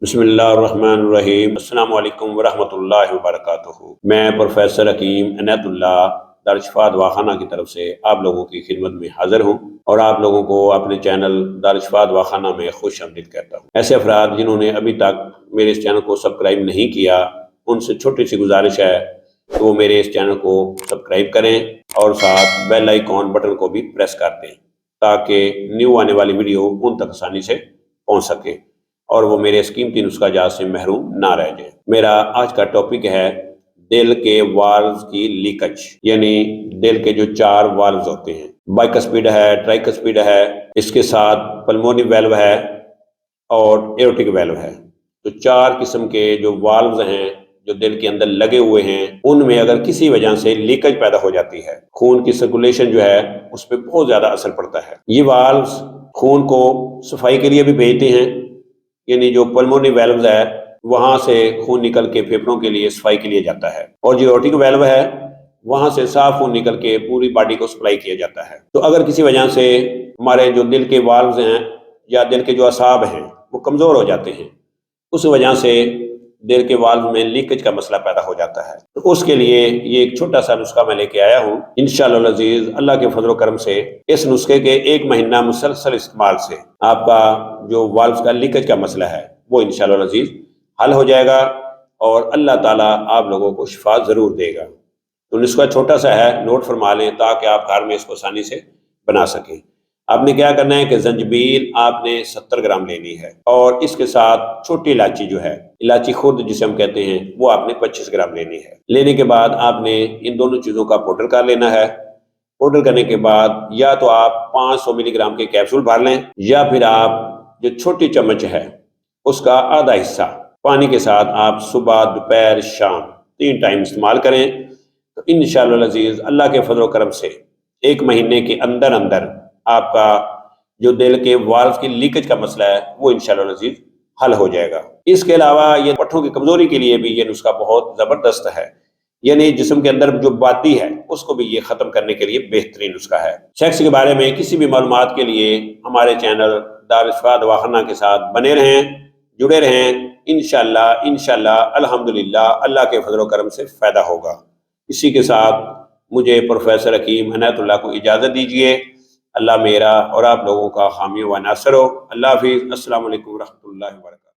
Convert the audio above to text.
بسم اللہ الرحمن الرحیم۔ السلام علیکم ورحمۃ اللہ وبرکاتہ۔ میں پروفیسر حکیم عنایت اللہ دارالشفا دواخانہ کی طرف سے آپ لوگوں کی خدمت میں حاضر ہوں اور آپ لوگوں کو اپنے چینل دارالشفا دواخانہ میں خوش آمدید کہتا ہوں۔ ایسے افراد جنہوں نے ابھی تک میرے اس چینل کو سبسکرائب نہیں کیا، ان سے چھوٹی سی گزارش ہے کہ وہ میرے اس چینل کو سبسکرائب کریں اور ساتھ بیل آئیکن بٹن کو بھی پریس کر دیں تاکہ نیو آنے والی ویڈیو ان تک آسانی سے پہنچ سکے اور وہ میرے اس قیمتی نسخہ جات سے محروم نہ رہ جائیں۔ میرا آج کا ٹاپک ہے دل کے والوز کی لیکج، یعنی دل کے جو 4 والوز ہوتے ہیں، بائیکسپیڈ ہے، ٹرائیکسپیڈ ہے، اس کے ساتھ پلمونی ویلو ہے اور ایورٹک ویلو ہے۔ تو 4 قسم کے جو والوز ہیں جو دل کے اندر لگے ہوئے ہیں، ان میں اگر کسی وجہ سے لیکج پیدا ہو جاتی ہے، خون کی سرکولیشن جو ہے اس پہ بہت زیادہ اثر پڑتا ہے۔ یہ والوز خون کو صفائی کے لیے بھی بھیجتے ہیں، یعنی جو پلمونی ویلوز ہے وہاں سے خون نکل کے پھیپھڑوں کے لیے صفائی کے لیے جاتا ہے، اور جو ایورٹک ویلو ہے وہاں سے صاف خون نکل کے پوری باڈی کو سپلائی کیا جاتا ہے۔ تو اگر کسی وجہ سے ہمارے جو دل کے والوز ہیں یا دل کے جو اعصاب ہیں وہ کمزور ہو جاتے ہیں، اس وجہ سے دل کے والو میں لیکج کا مسئلہ پیدا ہو جاتا ہے، تو اس کے لیے یہ ایک چھوٹا سا نسخہ میں لے کے آیا ہوں۔ انشاءاللہ العزیز اللہ کے فضل و کرم سے اس نسخے کے 1 مہینہ مسلسل استعمال سے آپ کا جو والوز کا لیکج کا مسئلہ ہے وہ انشاءاللہ العزیز حل ہو جائے گا اور اللہ تعالیٰ آپ لوگوں کو شفا ضرور دے گا۔ تو نسخہ چھوٹا سا ہے، نوٹ فرما لیں تاکہ آپ گھر میں اس کو آسانی سے بنا سکیں۔ آپ نے کیا کرنا ہے کہ زنجبیل آپ نے 70 گرام لینی ہے، اور اس کے ساتھ چھوٹی الائچی جو ہے، الائچی خرد جسے ہم کہتے ہیں، وہ آپ نے 25 گرام لینی ہے۔ لینے کے بعد آپ نے ان دونوں چیزوں کا پاؤڈر کر لینا ہے۔ پاؤڈر کرنے کے بعد یا تو آپ 500 ملی گرام کے کیپسول بھر لیں، یا پھر آپ جو چھوٹی چمچ ہے اس کا آدھا حصہ پانی کے ساتھ آپ صبح، دوپہر، شام 3 ٹائم استعمال کریں۔ تو انشاءاللہ العزیز اللہ کے فضل و کرم سے 1 مہینے کے اندر اندر آپ کا جو دل کے والوز کی لیکج کا مسئلہ ہے وہ انشاءاللہ العزیز حل ہو جائے گا۔ اس کے علاوہ یہ پٹھوں کی کمزوری کے لیے بھی یہ نسخہ بہت زبردست ہے، یعنی جسم کے اندر جو باتی ہے اس کو بھی یہ ختم کرنے کے لیے بہترین نسخہ ہے۔ سیکس کے بارے میں کسی بھی معلومات کے لیے ہمارے چینل دارالشفا دواخانہ کے ساتھ بنے رہیں، جڑے رہیں۔ انشاءاللہ الحمدللہ اللہ کے فضل و کرم سے فائدہ ہوگا۔ اسی کے ساتھ مجھے پروفیسر حکیم عنایت اللہ کو اجازت دیجیے۔ اللہ میرا اور آپ لوگوں کا حامی و ناصر ہو۔ اللہ حافظ۔ السلام علیکم ورحمۃ اللہ وبرکاتہ۔